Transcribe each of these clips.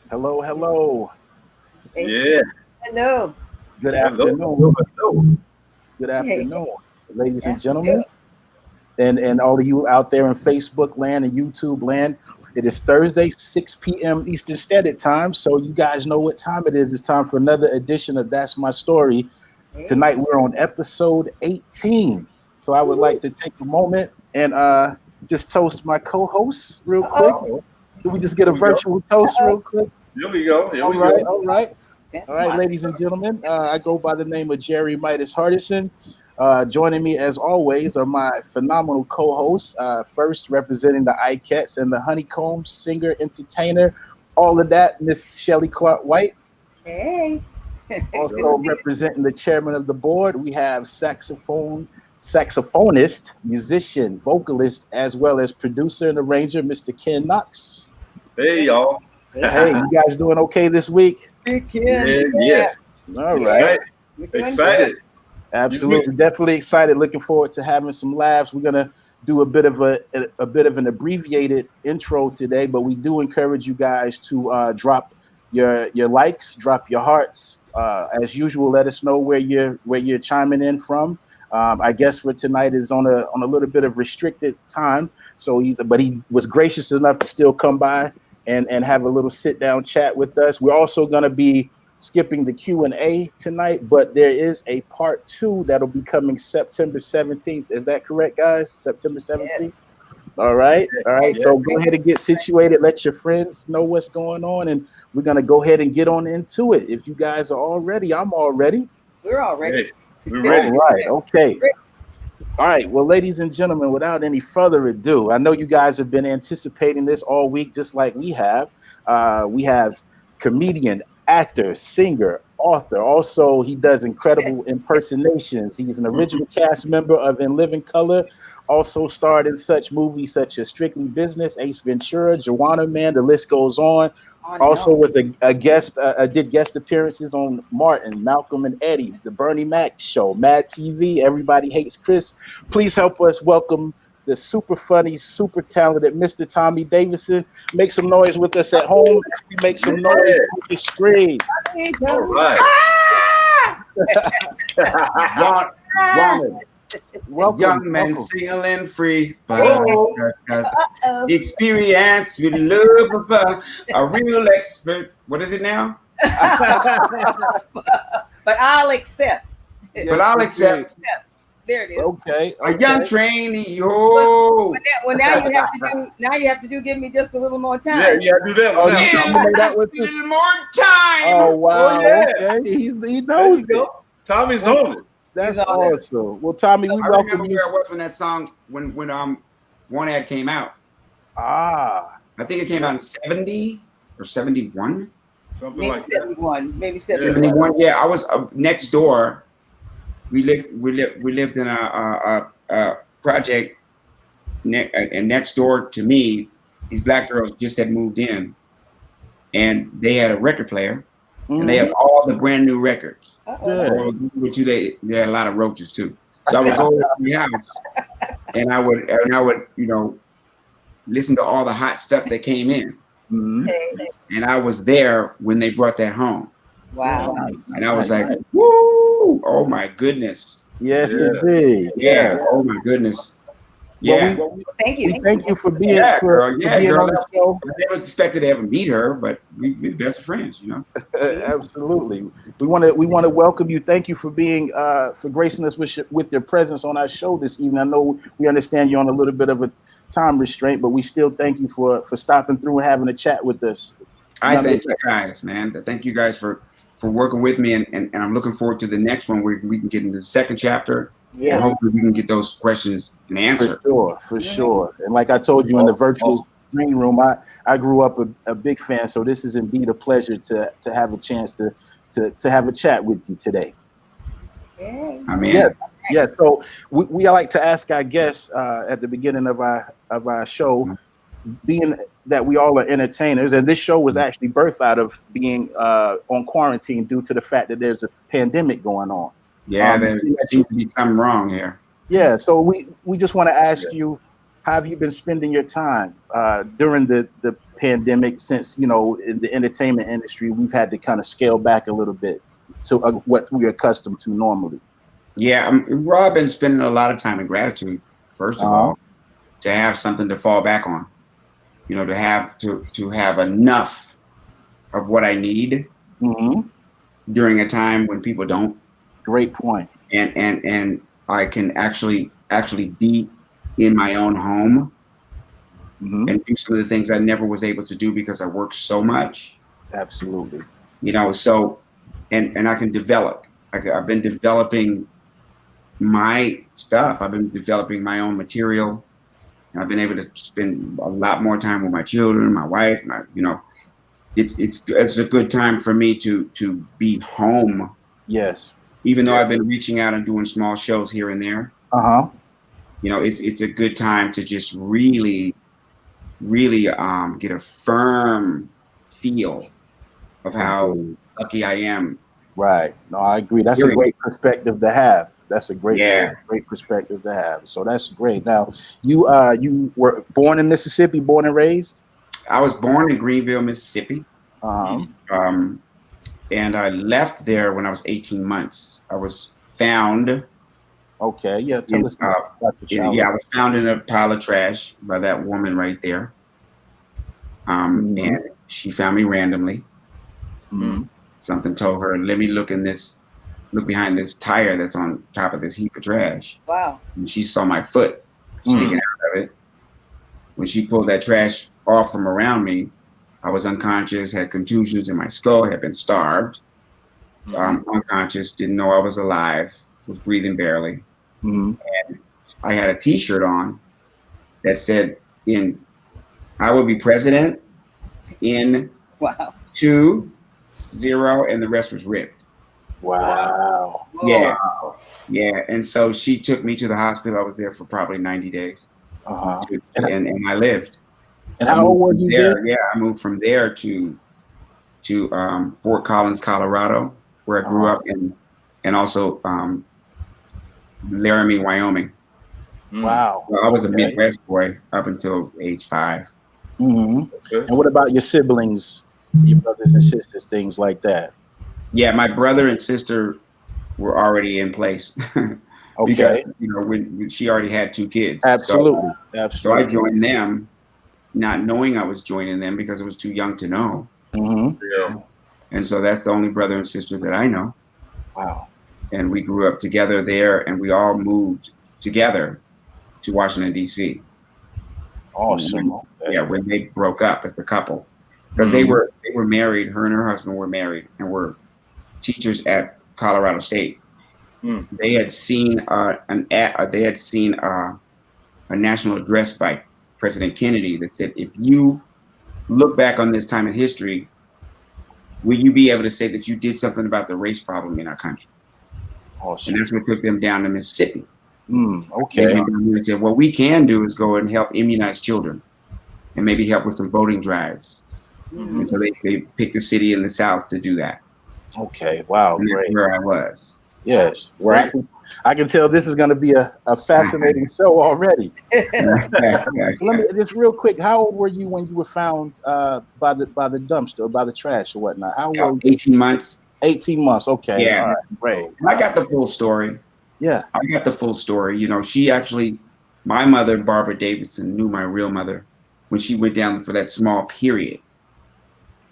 Hello, hello. Yeah. Hello. Good afternoon. Good afternoon, ladies and gentlemen, and all of you out there in Facebook land and YouTube land. It is Thursday, 6 p.m. Eastern Standard Time, so you guys know what time it is. It's time for another edition of That's My Story. Tonight we're on episode 18. So I would like to take a moment and just toast my co-hosts real quick. Can we just get a virtual toast real quick? Here we go. All right, ladies and gentlemen. I go by the name of Jerry Midas Hardison. Joining me, as always, are my phenomenal co-hosts. First, representing the ICATs and the Honeycomb, singer, entertainer, all of that, Miss Shelly Clark White. Hey. Also representing the Chairmen of the Board, we have saxophonist, musician, vocalist, as well as producer and arranger, Mr. Ken Knox. Hey, y'all. Hey, you guys doing okay this week? Yeah. All right. Excited. Absolutely, definitely excited. Looking forward to having some laughs. We're gonna do a bit of an abbreviated intro today, but we do encourage you guys to drop your likes, drop your hearts. As usual, let us know where you're chiming in from. I guess for tonight is on a little bit of restricted time, so he was gracious enough to still come by and have a little sit down chat with us. We're also gonna be skipping the Q&A tonight, but there is a part 2 that'll be coming September 17th. Is that correct, guys? September 17th? Yes. All right. Yeah. So go ahead and get situated. Let your friends know what's going on, and we're going to go ahead and get on into it. If you guys are all ready, I'm all ready. We're all ready. We're ready. All right. Okay. All right. Well, ladies and gentlemen, without any further ado, I know you guys have been anticipating this all week, just like we have. We have comedian, actor, singer, author. Also, he does incredible impersonations. He's an original cast member of In Living Color. Also starred in such movies such as Strictly Business, Ace Ventura, Joanna Man. The list goes on. Also was a guest, did guest appearances on Martin, Malcolm and Eddie, The Bernie Mac Show, Mad TV, Everybody Hates Chris. Please help us welcome the super funny, super talented Mr. Tommy Davidson. Make some noise with us at home. Make some noise with the screen. All right. Welcome. Young man sailing free, but experience with love of a real expert. What is it now? But I'll accept. But I'll accept. There it is. Okay. A young trainee. Oh. Well, now you have to do. Give me just a little more time. Yeah, do that. Just a little more time. Oh wow. Oh, yeah. Okay. He knows it. Tommy's on it. That's awesome. Well, Tommy, we welcome remember you. where I was when that song when One Ad came out. I think it came out in 70 or 71. Something maybe like 71. that. Maybe 71. Yeah, I was next door. We lived in a project and next door to me, these black girls just had moved in, and they had a record player, and they had all the brand new records. So, they had a lot of roaches too. So I would go to the house, and I would listen to all the hot stuff that came in, and I was there when they brought that home. Wow. And I was like, woo! Oh my goodness. Yes, indeed. Yeah. Oh my goodness. Yeah. Well, thank you. Thank you for being girl, being on the show. I never expected to ever meet her, but we're the best of friends, Absolutely. We want to welcome you. Thank you for being for gracing us with your presence on our show this evening. I know we understand you're on a little bit of a time restraint, but we still thank you for stopping through and having a chat with us. I thank you guys, man. Thank you guys for working with me, and I'm looking forward to the next one where we can get into the second chapter. Yeah, and hopefully we can get those questions and answer. For sure. And like I told you in the virtual green room, I grew up a big fan, so this is indeed a pleasure to have a chance to have a chat with you today. Yeah. I'm in. Yeah, yeah. So we like to ask our guests at the beginning of our show, being that we all are entertainers, and this show was actually birthed out of being on quarantine due to the fact that there's a pandemic going on. Yeah, there seems to be something wrong here. Yeah, so we just want to ask you, how have you been spending your time during the pandemic? Since in the entertainment industry, we've had to kind of scale back a little bit to what we're accustomed to normally. Yeah, I've been spending a lot of time in gratitude. First of all, to have something to fall back on, to have enough of what I need during a time when people don't. Great point. And I can actually be in my own home and do some of the things I never was able to do because I worked so much. Absolutely. So and I can develop. I've been developing my stuff. I've been developing my own material. And I've been able to spend a lot more time with my children, my wife. It's a good time for me to be home. Yes. Even though I've been reaching out and doing small shows here and there. It's a good time to just really get a firm feel of how lucky I am. Right. No, I agree. That's a great perspective to have. That's a great perspective to have. So that's great. Now, you were born in Mississippi, born and raised? I was born in Greenville, Mississippi. And I left there when I was 18 months. I was found. Okay. Yeah. Tell us about I was found in a pile of trash by that woman right there. And she found me randomly. Something told her, let me look behind this tire that's on top of this heap of trash. Wow. And she saw my foot sticking out of it. When she pulled that trash off from around me, I was unconscious, had contusions in my skull, had been starved. Unconscious, didn't know I was alive, was breathing barely. And I had a t-shirt on that said, I will be president in 2-0, and the rest was ripped. Wow. Yeah. Yeah. And so she took me to the hospital. I was there for probably 90 days. And I lived. And how old were you there? Yeah, I moved from there to Fort Collins, Colorado, where I grew up, and also Laramie, Wyoming. Wow. So I was a Midwest boy up until age 5. And what about your siblings, your brothers and sisters, things like that? Yeah, my brother and sister were already in place. Because, when she already had 2 kids. Absolutely. So I joined them, not knowing I was joining them because I was too young to know. And so that's the only brother and sister that I know. Wow. And we grew up together there, and we all moved together to Washington, D.C. Awesome. When they broke up as a couple. Because they were married, her and her husband were married and were teachers at Colorado State. They had seen a national address by President Kennedy that said, if you look back on this time in history, will you be able to say that you did something about the race problem in our country? Awesome. And that's what took them down to Mississippi. Okay. They said, what we can do is go and help immunize children and maybe help with some voting drives. And so they picked a city in the South to do that. Okay. Wow. And great. that's where I was. Yes. Well, I can tell this is going to be a fascinating show already. Let me just real quick. How old were you when you were found by the dumpster, by the trash or whatnot? How old? 18 months. 18 months. Okay. Yeah. All right. Great. I got the full story. Yeah. I got the full story. She actually, my mother, Barbara Davidson, knew my real mother when she went down for that small period.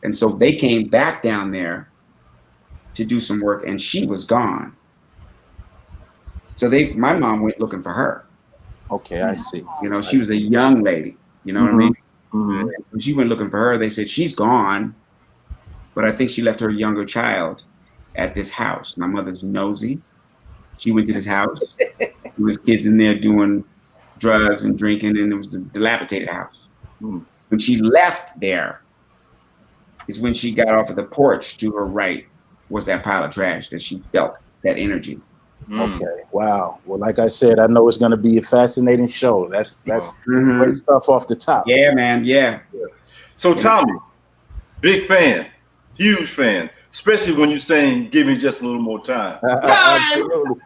And so they came back down there to do some work, and she was gone. So my mom went looking for her. Okay, I see. She was a young lady. You know what I mean? When she went looking for her, they said, she's gone. But I think she left her younger child at this house. My mother's nosy. She went to this house. There was kids in there doing drugs and drinking, and it was a dilapidated house. When she left there is when she got off of the porch. To her right was that pile of trash that she felt that energy. Okay. Wow. Well, like I said, I know it's going to be a fascinating show. That's great stuff off the top. Yeah, man. Yeah. So Tommy, big fan, huge fan, especially when you're saying, "Give me just a little more time." Absolutely.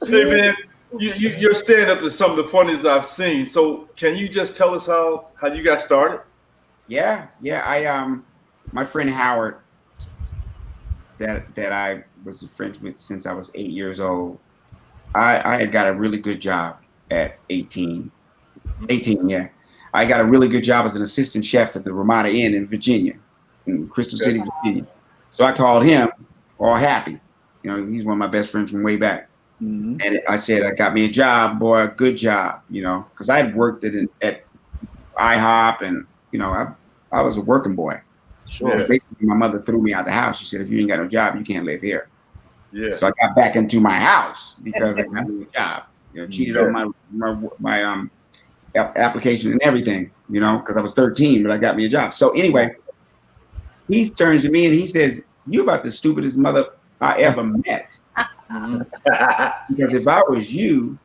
Hey man, your stand-up is some of the funniest I've seen. So can you just tell us how you got started? Yeah. I my friend Howard, that I was friends with since I was 8 years old. I had got a really good job at 18. 18, yeah. I got a really good job as an assistant chef at the Ramada Inn in Virginia, in Crystal City, Virginia. So I called him all happy. You know, he's one of my best friends from way back. And I said, I got me a job, boy, a good job, you know, because I had worked at IHOP and, you know, I was a working boy. Sure. Yeah. Basically, my mother threw me out the house. She said, if you ain't got no job, you can't live here. Yeah. So I got back into my house because I got me a job. You know, cheated on my application and everything, you know, because I was 13, but I got me a job. So anyway, he turns to me and he says, "You about the stupidest mother I ever met." Because if I was you,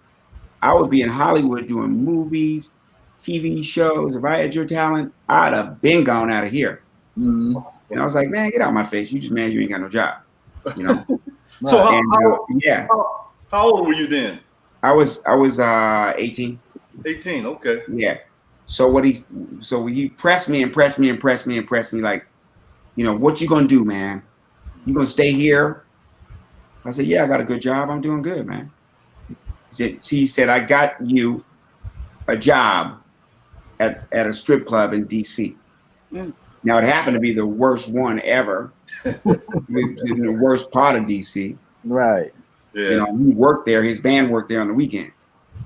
I would be in Hollywood doing movies, TV shows. If I had your talent, I'd have been gone out of here. And I was like, man, get out of my face. You just mad you ain't got no job. You know? So how old were you then? I was 18. 18. Okay. Yeah. So he pressed me like, you know, what you gonna do, man? You gonna stay here? I said, yeah, I got a good job. I'm doing good, man. He said, I got you a job at a strip club in DC. Now it happened to be the worst one ever. In the worst part of DC. Right. Yeah. You know, he worked there, his band worked there on the weekend.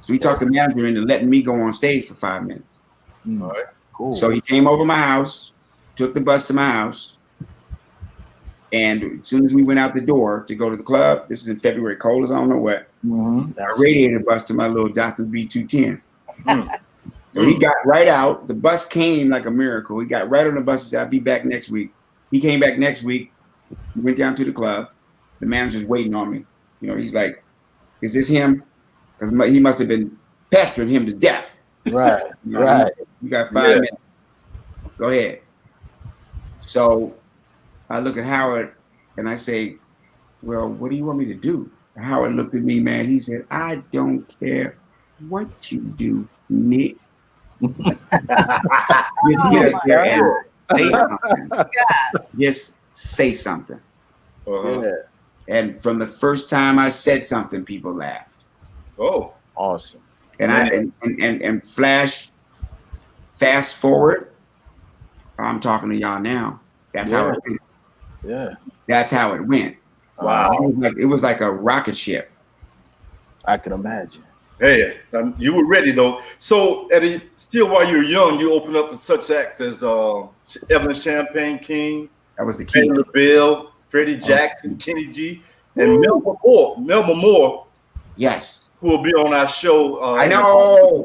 So he talked the manager into letting me go on stage for 5 minutes. All right. Cool. So he came over my house, took the bus to my house. And as soon as we went out the door to go to the club, this is in February, cold as I don't know what, I radiator bus to my little Datsun B210. So he got right out. The bus came like a miracle. He got right on the bus and said, I'll be back next week. He came back next week. We went down to the club. The manager's waiting on me. You know, he's like, is this him? Because he must have been pestering him to death. Right. You know, Right. You got 5 minutes. Go ahead. So I look at Howard and I say, well, what do you want me to do? Howard looked at me, man. He said, I don't care what you do, Nick. Just say something. Yeah. And from the first time I said something, people laughed. Oh, Awesome. And and fast forward, I'm talking to y'all now. That's how it went. Yeah. That's how it went. wow. It was like a rocket ship. I can imagine. Hey, you were ready though. So, still while you were young, you opened up for such acts as Evelyn Champagne King, That was the key. Taylor Bill, Freddie Jackson, Kenny G, and Melba Moore, Yes. who will be on our show. I know.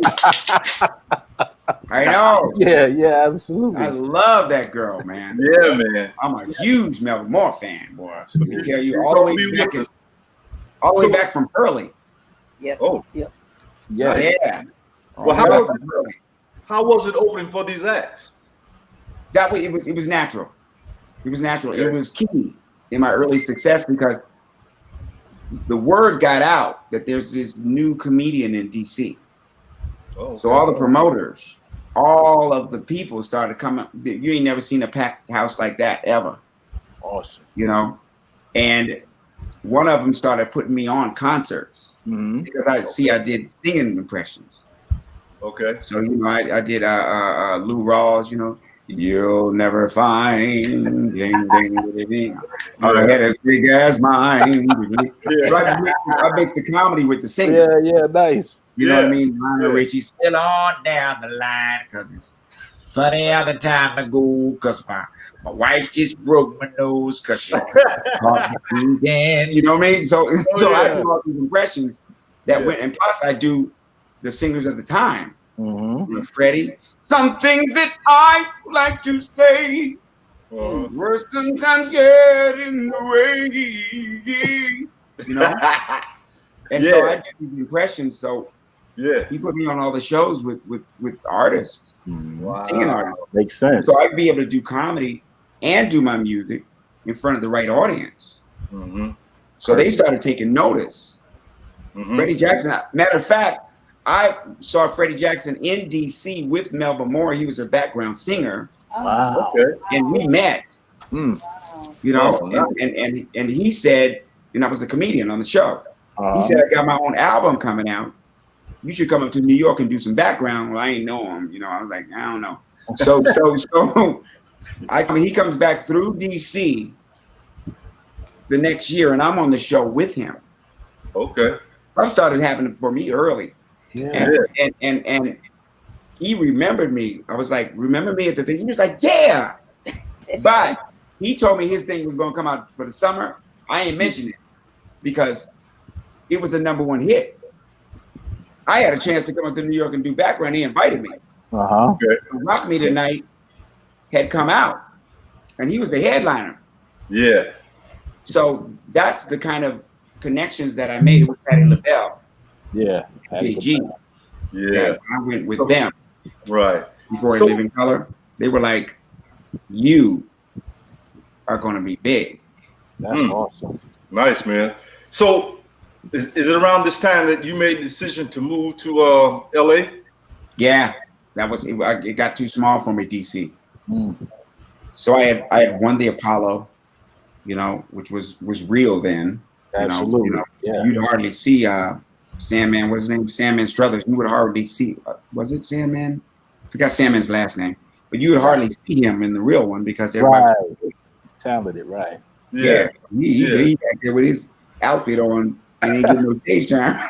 I know. Yeah, absolutely. I love that girl, man. Yeah, man. I'm a huge Melba Moore fan, boy. Let me tell you, all the way back from Pearly. Yep. Oh. Yep. Yeah. Well, how was it opening for these acts? That way, it was natural. It was natural. It was key in my early success because the word got out that there's this new comedian in DC. Oh, So all the promoters, all of the people started coming. You ain't never seen a packed house like that ever. Awesome. You know, and one of them started putting me on concerts because I did singing impressions. Okay. So you know, I did Lou Rawls. You know, you'll never find ding ding ding ding. A head as big as mine. So I mixed the comedy with the singing. Yeah, nice. You know what I mean? Lionel Richie, still on down the line because it's funny how the time to go because my wife just broke my nose because she caught me again. You know what I mean? So I do all these impressions that went, and plus I do the singers of the time. You know, Freddie, some things that I like to say were sometimes get in the way. you know. And so I do these impressions. So yeah, he put me on all the shows with artists, singing artists. Makes sense. So I'd be able to do comedy and do my music in front of the right audience. So they started taking notice. Freddie Jackson, matter of fact, I saw Freddie Jackson in DC with Melba Moore. He was a background singer. Wow. okay, And we met, you know, and he said, and I was a comedian on the show. He said, I got my own album coming out. You should come up to New York and do some background. Well, I ain't know him, you know. I was like, I don't know. So he comes back through DC the next year, and I'm on the show with him. okay. Stuff started happening for me early. Yeah. And he remembered me. I was like, remember me at the thing? He was like, yeah. But he told me his thing was going to come out for the summer. I ain't mentioned it because it was a #1 hit. I had a chance to come up to New York and do background. He invited me. Okay. Rock Me Tonight had come out, and he was the headliner. Yeah. So that's the kind of connections that I made with Patti LaBelle. Yeah. PG. Yeah. I went with them. Right. Before I Live in Color. They were like, you are going to be big. That's awesome. Nice, man. So is it around this time that you made the decision to move to LA? Yeah, that was it. Got too small for me, DC. So I had won the Apollo, you know, which was real then. Absolutely. You know, yeah. You'd hardly see Sandman. What's his name? Sandman Struthers. You would hardly see. Was it Sandman? I forgot Sandman's last name. But you would hardly see him in the real one because everybody talented, right? Yeah, he back there with his outfit on. And ain't getting no stage time.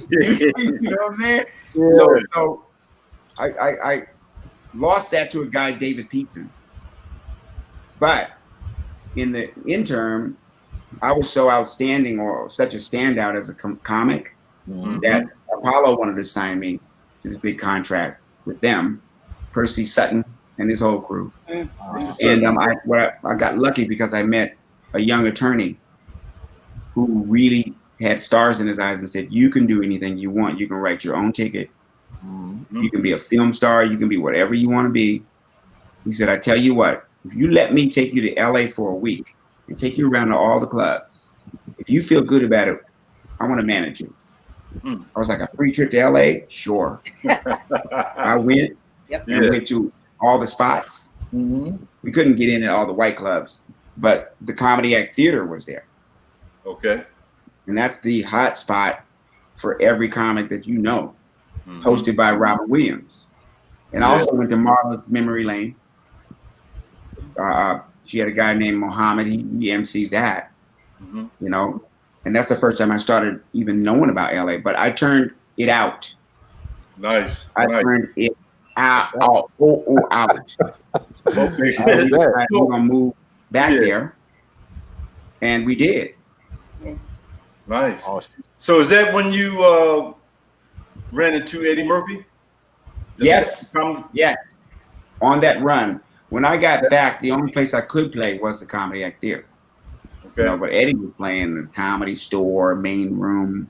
You know what I'm saying? Yeah. So I lost that to a guy, David Peetson. But in the interim, I was so outstanding or such a standout as a comic that Apollo wanted to sign me to this big contract with them, Percy Sutton and his whole crew. And I got lucky because I met a young attorney who really had stars in his eyes and said, you can do anything you want. You can write your own ticket. You can be a film star. You can be whatever you want to be. He said, I tell you what, if you let me take you to LA for a week and take you around to all the clubs, if you feel good about it, I want to manage you. I was like, a free trip to LA? Sure. I went and went to all the spots. We couldn't get in at all the white clubs, but the Comedy Act Theater was there. Okay. And that's the hot spot for every comic that you know, hosted by Robert Williams. And I also went to Marla's Memory Lane. She had a guy named Mohammed. He emceed that, you know. And that's the first time I started even knowing about LA. But I turned it out. Nice. I turned it out. Out. Okay. We're gonna move back there, and we did. Nice. Awesome. So is that when you ran into Eddie Murphy? Yes. Yes. On that run. When I got back, the only place I could play was the Comedy Act Theater. Okay. You know, but Eddie was playing the Comedy Store, Main Room.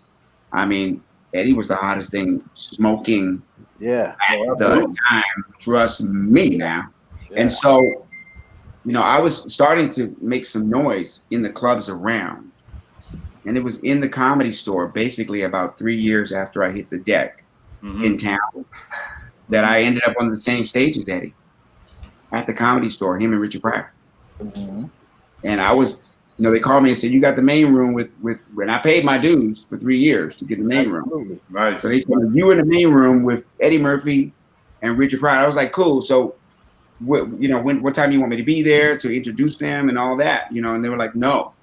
I mean, Eddie was the hottest thing smoking at the time. Trust me now. Yeah. And so, you know, I was starting to make some noise in the clubs around. And it was in the Comedy Store, basically about 3 years after I hit the deck in town, that I ended up on the same stage as Eddie at the Comedy Store, him and Richard Pryor. And I was, you know, they called me and said, you got the main room with and I paid my dues for 3 years to get the main room. Nice. So they told me, you in the main room with Eddie Murphy and Richard Pryor. I was like, cool. So, what time you want me to be there to introduce them and all that, you know? And they were like, no.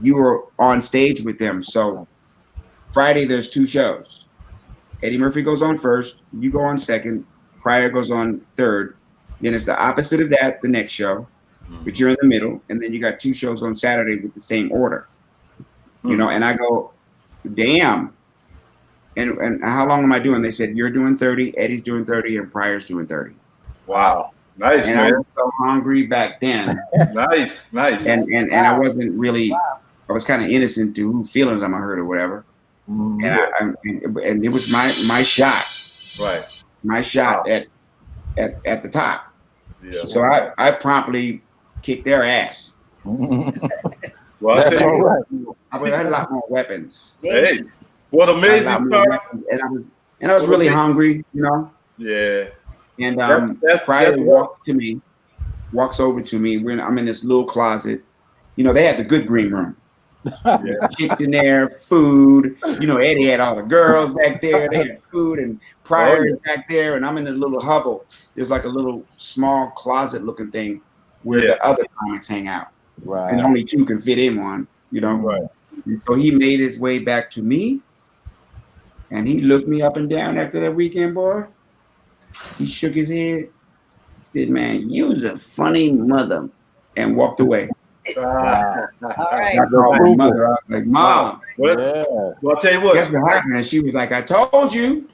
You were on stage with them. So Friday, there's 2 shows. Eddie Murphy goes on first. You go on second. Pryor goes on third. Then it's the opposite of that, the next show. But you're in the middle. And then you got 2 shows on Saturday with the same order. You know, and I go, damn. And how long am I doing? They said, you're doing 30, Eddie's doing 30, and Pryor's doing 30. Wow. Nice, and I man. was so hungry back then. Nice. And I wasn't really. I was kind of innocent to who feelings I might hurt or whatever. Mhm. And it was my shot. Right. My shot at the top. Yeah. So I promptly kicked their ass. Well, I That's tell all you, right. I had a lot more weapons. hey, what I had a lot amazing more part. weapons, and I was really hungry, you know. Yeah. And That's Pryor what. walks over to me when I'm in this little closet. You know, they had the good green room. There's chicks in there, food. You know, Eddie had all the girls back there. They had food, and Pryor is back there, and I'm in this little hovel. There's like a little small closet-looking thing where the other comics hang out, and Right. only two can fit in one. You know, Right. And so he made his way back to me, and he looked me up and down after that weekend, boy. He shook his head. He said, "Man, you's a funny mother," and walked away. All right. I called my mother. I was like, "Mom, What? Yeah. Well, I'll tell you guess what. what happened?" And she was like, "I told you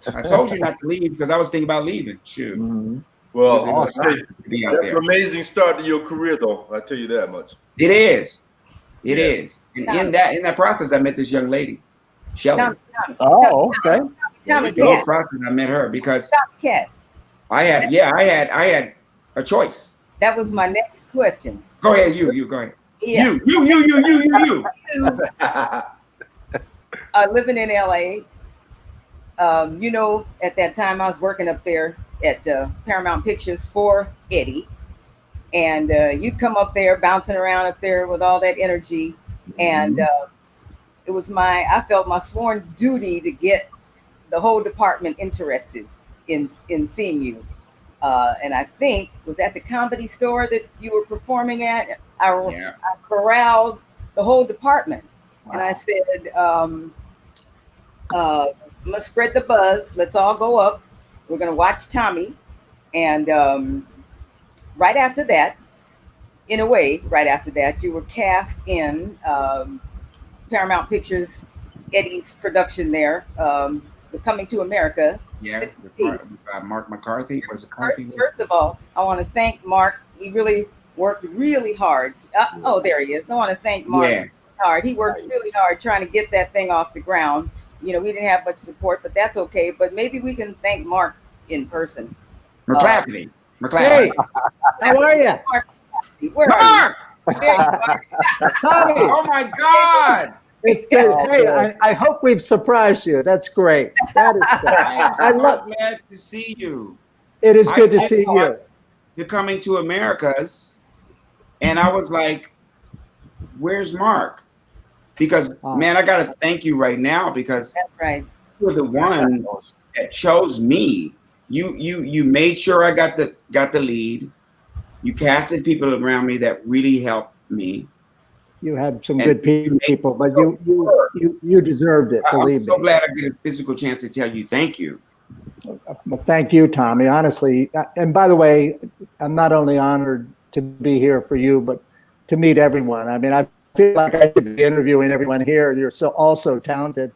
not to leave because I was thinking about leaving." Shoot, Mhm. Well, it was I'll tell you, to be out that's there. an amazing start to your career, though. I tell you that much. It is. It Yeah. is. And in that process, I met this young lady, Shelly. Oh, okay. Tommy In this Cat. process, I met her because Tommy Cat. I had a choice. That was my next question. Go ahead, you go ahead. Yeah. You. Living in LA, you know, at that time I was working up there at Paramount Pictures for Eddie, and you'd come up there bouncing around up there with all that energy, and it was I felt my sworn duty to get the whole department interested in seeing you. And I think was at the Comedy Store that you were performing at. I corralled the whole department, and I said, "Let's spread the buzz. Let's all go up. We're gonna watch Tommy." And right after that, in a way, right after that, you were cast in Paramount Pictures, Eddie's production there, the Coming to America. Yeah, Mark McCarthy. Was it McCarthy? First of all, I want to thank Mark. He really worked really hard. Oh, there he is. I want to thank Mark hard. He worked really hard trying to get that thing off the ground. You know, we didn't have much support, but that's okay. But maybe we can thank Mark in person. McClafferty. Hey, how are you? Where are you? Tommy, Oh my God! it's good. Hey, I hope we've surprised you. That's great. That is good. I'm glad to see you. It is good to see you. You're Coming to Americas, and I was like, "Where's Mark?" Because man, I gotta thank you right now because That's right. you're the one that chose me. You made sure I got the lead. You casted people around me that really helped me. You had some good people, but you deserved it. Believe me. I'm so glad I get a physical chance to tell you thank you. Well, thank you, Tommy. Honestly, and by the way, I'm not only honored to be here for you, but to meet everyone. I mean, I feel like I should be interviewing everyone here. You're all so talented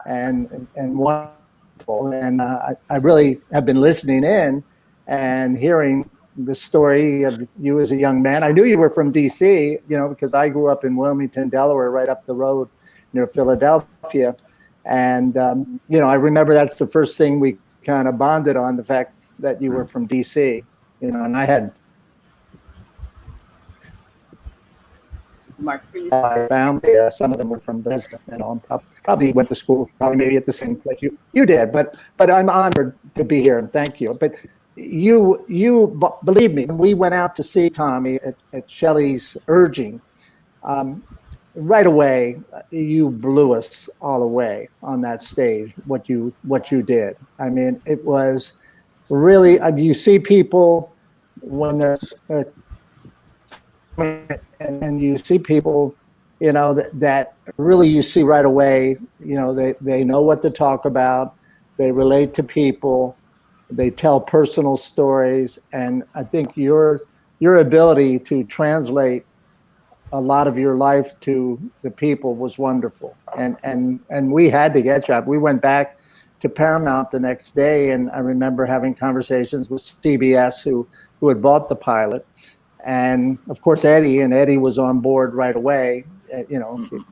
and wonderful, and I really have been listening in and hearing the story of you as a young man. I knew you were from D.C., you know, because I grew up in Wilmington, Delaware, right up the road near Philadelphia. And, you know, I remember that's the first thing we kind of bonded on, the fact that you were from D.C., you know, and I had Mark, please. my family, some of them were from Boston, you know, probably went to school, probably maybe at the same place you did, but I'm honored to be here and thank you. But you believe me, we went out to see Tommy at Shelly's urging. Right away, you blew us all away on that stage. What you did. I mean, it was really. You see people when they're and you see people, you know, that really you see right away. You know, they know what to talk about. They relate to people. They tell personal stories, and I think your ability to translate a lot of your life to the people was wonderful. And we had to get you up. We went back to Paramount the next day, and I remember having conversations with CBS who had bought the pilot, and of course Eddie was on board right away.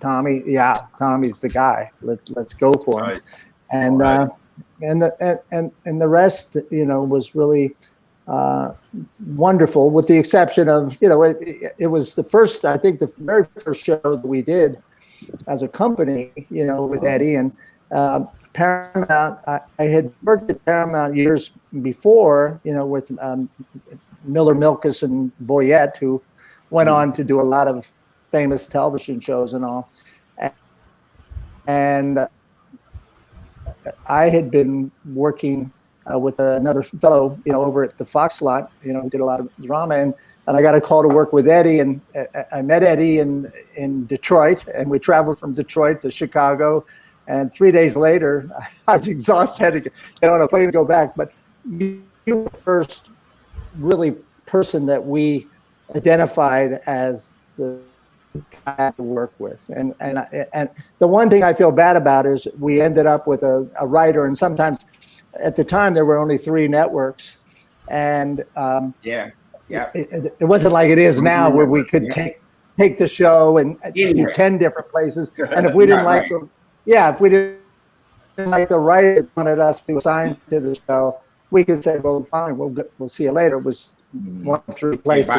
Tommy, Tommy's the guy. Let's go for him. And and the rest, was really wonderful, with the exception of, it was the first, I think the very first show that we did as a company, with Eddie and Paramount. I had worked at Paramount years before, with Miller, Milkus, and Boyette, who went on to do a lot of famous television shows and all. And I had been working with another fellow, over at the Fox lot, who did a lot of drama, and I got a call to work with Eddie, and I met Eddie in Detroit, and we traveled from Detroit to Chicago, and 3 days later, I was exhausted, had to get on a plane to go back. But you were the first really person that we identified as the guy to work with, and the one thing I feel bad about is we ended up with a writer, and sometimes at the time there were only 3 networks, and it wasn't like it is now where we could take the show and do 10 different places, and if we didn't like them, if we didn't like the writer that wanted us to assign to the show, we could say, well, fine, we'll see you later. It was 1 of 3 places,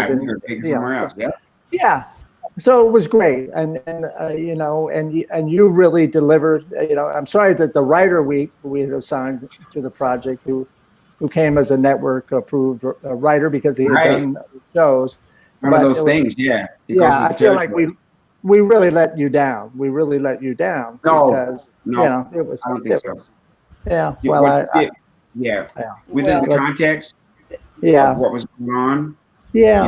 so it was great, and you really delivered. I'm sorry that the writer we had assigned to the project, who came as a network approved writer because he had done shows. One of those things, I feel like we really let you down. We really let you down because it was. I don't think so. Yeah. Within the context of what was going on. Yeah.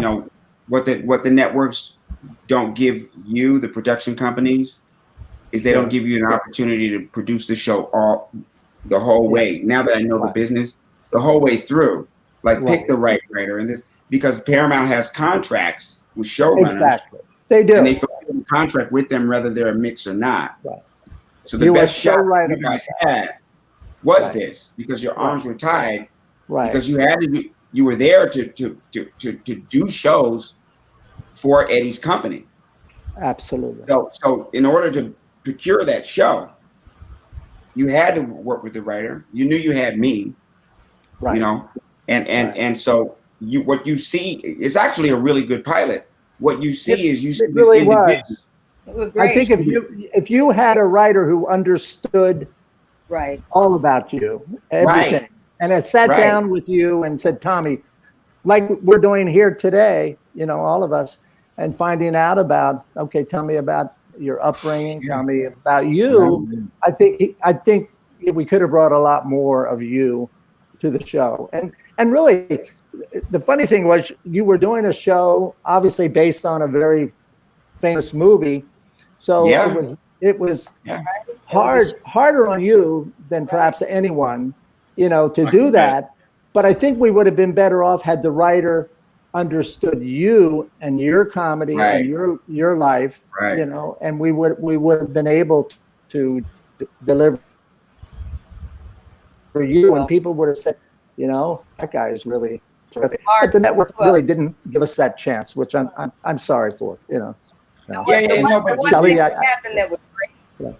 What the networks don't give you, the production companies, is they don't give you an opportunity to produce the show the whole way. Now that I know the business, the whole way through, pick the right writer, and this, because Paramount has contracts with showrunners. Exactly. They do. And they fulfill a contract with them whether they're a mix or not. Right. So the best shot you guys had was this, because your arms were tied. Right. Because you were there to do shows for Eddie's company. Absolutely. So in order to procure that show, you had to work with the writer. You knew you had me. Right. And so what you see is actually a really good pilot. What you see is this really individual. It was great. I think if you had a writer who understood all about you, everything, and had sat down with you and said, Tommy, like we're doing here today, all of us, and finding out about, okay, tell me about your upbringing, tell me about you. I think we could have brought a lot more of you to the show. And really, the funny thing was, you were doing a show obviously based on a very famous movie, so it was harder on you than perhaps anyone, to do that. But I think we would have been better off had the writer understood you and your comedy and your life, and we would have been able to deliver for you, and people would have said, that guy is really terrific. But the network really didn't give us that chance, which I'm sorry for, The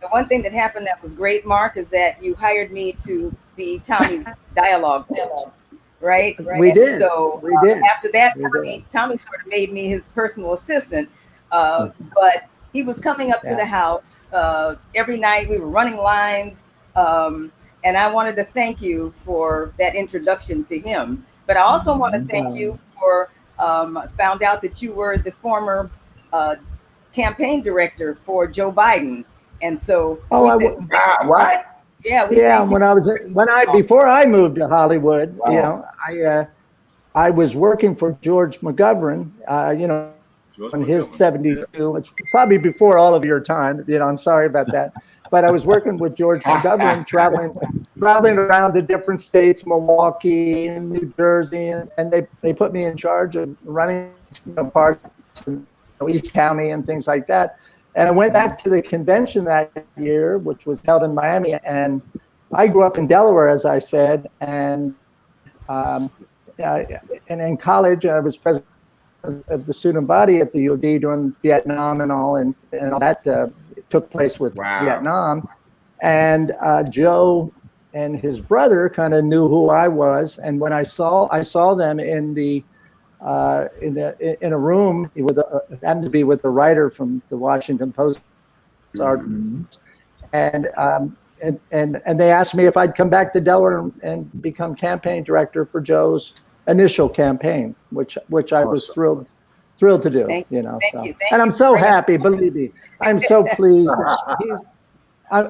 one thing that happened that was great, Mark, is that you hired me to be Tommy's dialogue coach, right? We did. So we did. After that, Tommy sort of made me his personal assistant, but he was coming up to the house every night. We were running lines, and I wanted to thank you for that introduction to him. But I also want to thank you for found out that you were the former campaign director for Joe Biden. And so, what? Yeah. Before I moved to Hollywood, I was working for George McGovern, in his 72. It's probably before all of your time. I'm sorry about that. But I was working with George McGovern, traveling around the different states, Milwaukee and New Jersey, and they put me in charge of running parts of each county and things like that. And I went back to the convention that year, which was held in Miami, and I grew up in Delaware, as I said, and in college I was president of the student body at the UD during Vietnam and all that took place with Vietnam. And Joe and his brother kind of knew who I was, and when I saw them in a room with happened to be with a writer from the Washington Post, and they asked me if I'd come back to Delaware and become campaign director for Joe's initial campaign, which I was thrilled to do. Thank you. And I'm so happy, believe me. I'm so pleased. I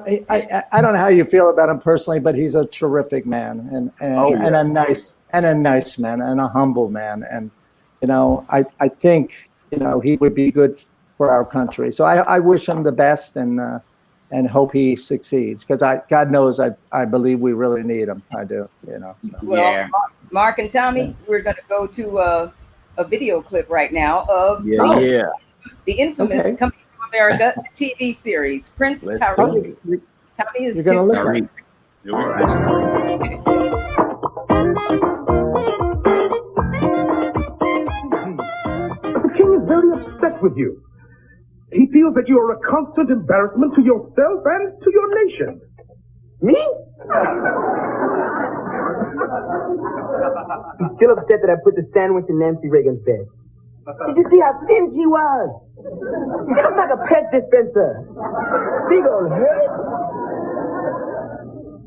don't know how you feel about him personally, but he's a terrific man and a nice man and a humble man. And I think he would be good for our country. So I wish him the best and hope he succeeds, because God knows I believe we really need him. I do. So. Well, Mark and Tommy, we're going to go to a video clip right now of the infamous Coming to America TV series, Prince Tariq. Tommy is going to look at it. All right. The king is very upset with you. He feels that you are a constant embarrassment to yourself and to your nation. Me? He's still upset that I put the sandwich in Nancy Reagan's bed. Did you see how thin she was? She looks like a pet dispenser. Big old head.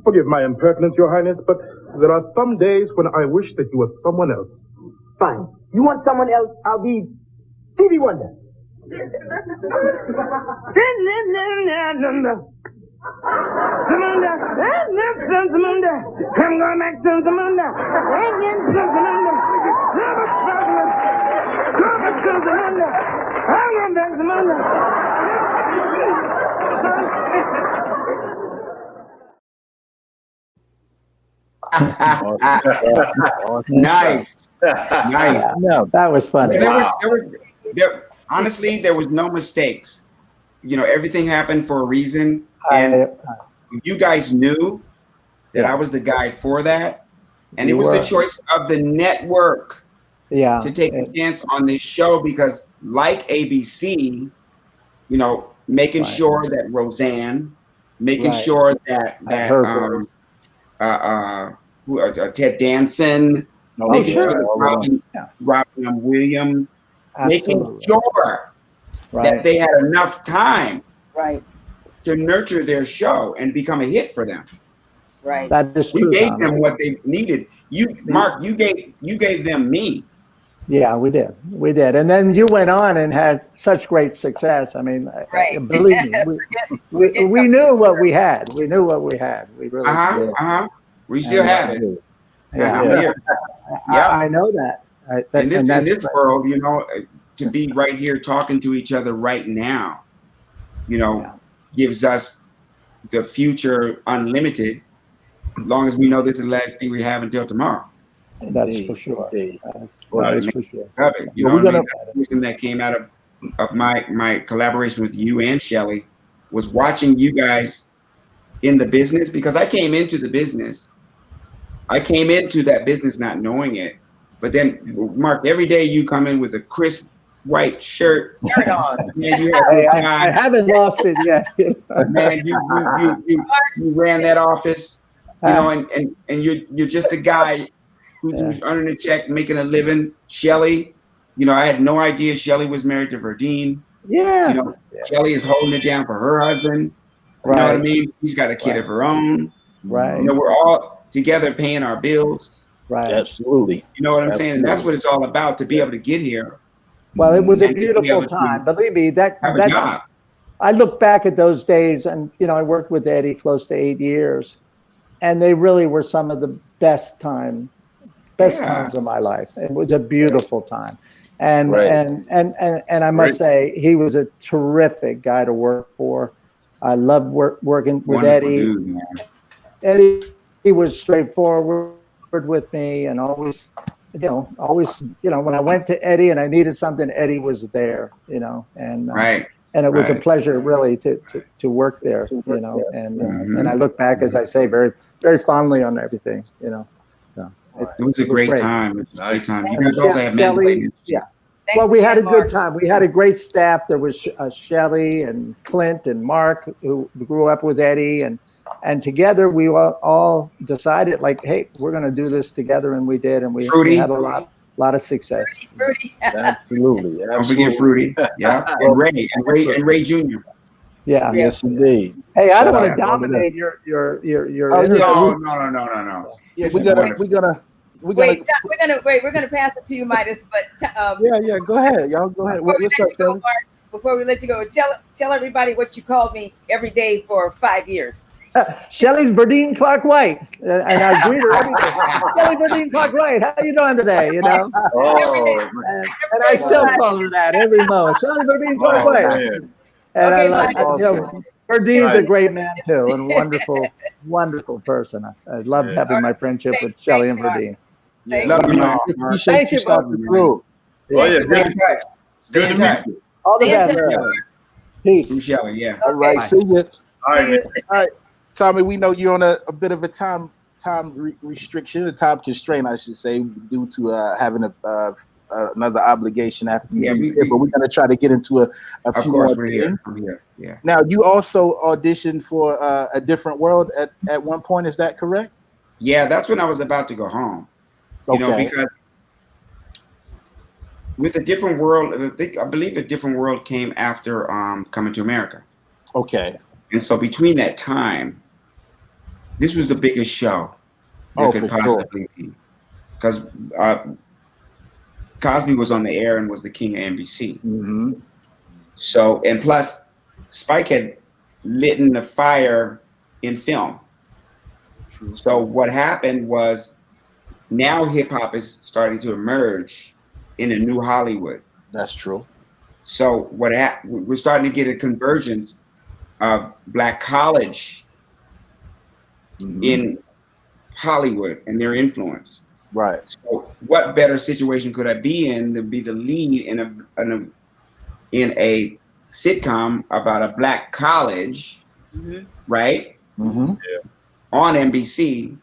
Forgive my impertinence, Your Highness, but there are some days when I wish that you were someone else. Fine. You want someone else? I'll be Stevie Wonder. I'm going back to Zamunda. Nice. No, that was funny. Honestly, there was no mistakes. Everything happened for a reason, and you guys knew that I was the guy for that, and it was the choice of the network to take a chance on this show, because, like ABC, making sure that Roseanne, making sure that Ted Danson, making sure that Robin Williams, making sure that they had enough time to nurture their show and become a hit for them. Right. That is true. We gave them what they needed. Mark, you gave them me. Yeah, we did. And then you went on and had such great success. I mean, believe me, we knew what we had. We knew what we had. We really did. We still have it. I know that. In this world, to be right here talking to each other right now, gives us the future unlimited, as long as we know this is the last thing we have until tomorrow. That's for sure. That is for sure. The reason that came out of my collaboration with you and Shelly was watching you guys in the business, because I came into the business. I came into that business not knowing it. But then, Mark, every day you come in with a crisp white shirt on. Man, I haven't lost it yet. Man, you ran that office, and you're just a guy who's earning a check, making a living. Shelly, I had no idea Shelly was married to Verdine. Shelly is holding it down for her husband. You know what I mean? She's got a kid of her own. Right. We're all together paying our bills. Right. Absolutely. You know what I'm saying? And that's what it's all about, to be able to get here. Well, it was a beautiful time. Believe me, I look back at those days, and I worked with Eddie close to 8 years, and they really were some of the best times of my life. It was a beautiful time. And I must say, he was a terrific guy to work for. I loved working with Eddie. Dude, Eddie, he was straightforward with me, and always, when I went to Eddie and I needed something, Eddie was there, and it was a pleasure really to work there, and I look back, as I say, very, very fondly on everything, you know. So It was a great great. time. It was a great Nice. time. You And guys also have men Shelly, playing. yeah. Thanks Well, we had a again, good Mark. time. We had a great staff. There was Shelly and Clint and Mark, who grew up with Eddie, and together we all decided, like, hey, we're going to do this together, and we did, and we had a lot of success. Absolutely. Don't forget Fruity. Yeah. And Ray Jr. Yeah. Yes, indeed. Hey, I Shout don't want out to to all of them. dominate your Oh, interview. No. Yeah, This we're is gonna wonderful. We're gonna pass it to you, Midas. But yeah. Go ahead, y'all. Go ahead. What's up, Shelly? before we let you go, tell everybody what you called me every day for 5 years. Shelly Verdine Clark White, and I greet her every day. Shelly Verdine Clark White, how you doing today? You know, and I still call her that every moment. Shelly Verdine Clark White, man. and Okay, I love, you know, Verdine's a great man too, and wonderful person. I love having my friendship with Shelly and Verdine. Thank Love you. you, man. Appreciate Thank you you, stopping through. Oh yeah, Stay in good. touch. Stay in touch. All the Stay in best. touch. Peace. Shelly, yeah. All right, Okay. see you. All right, man. All right, Tommy. We know you're on a bit of a time restriction, a time constraint, I should say, due to having another obligation after you leave here. But we're gonna try to get into a Of few course, more we're things. here. I'm here. Yeah. Now, you also auditioned for A Different World at one point. Is that correct? Yeah, that's when I was about to go home. You know, because with A Different World, I believe A Different World came after Coming to America. Okay. And so between that time, this was the biggest show that could possibly be. Because Cosby was on the air and was the king of NBC. Mm-hmm. So, and plus, Spike had lit the fire in film. So what happened was, now hip hop is starting to emerge in a new Hollywood. That's true. So we're starting to get a convergence of Black college in Hollywood and their influence. Right. So what better situation could I be in than be the lead in a sitcom about a Black college, right? Mm-hmm. Yeah. On NBC,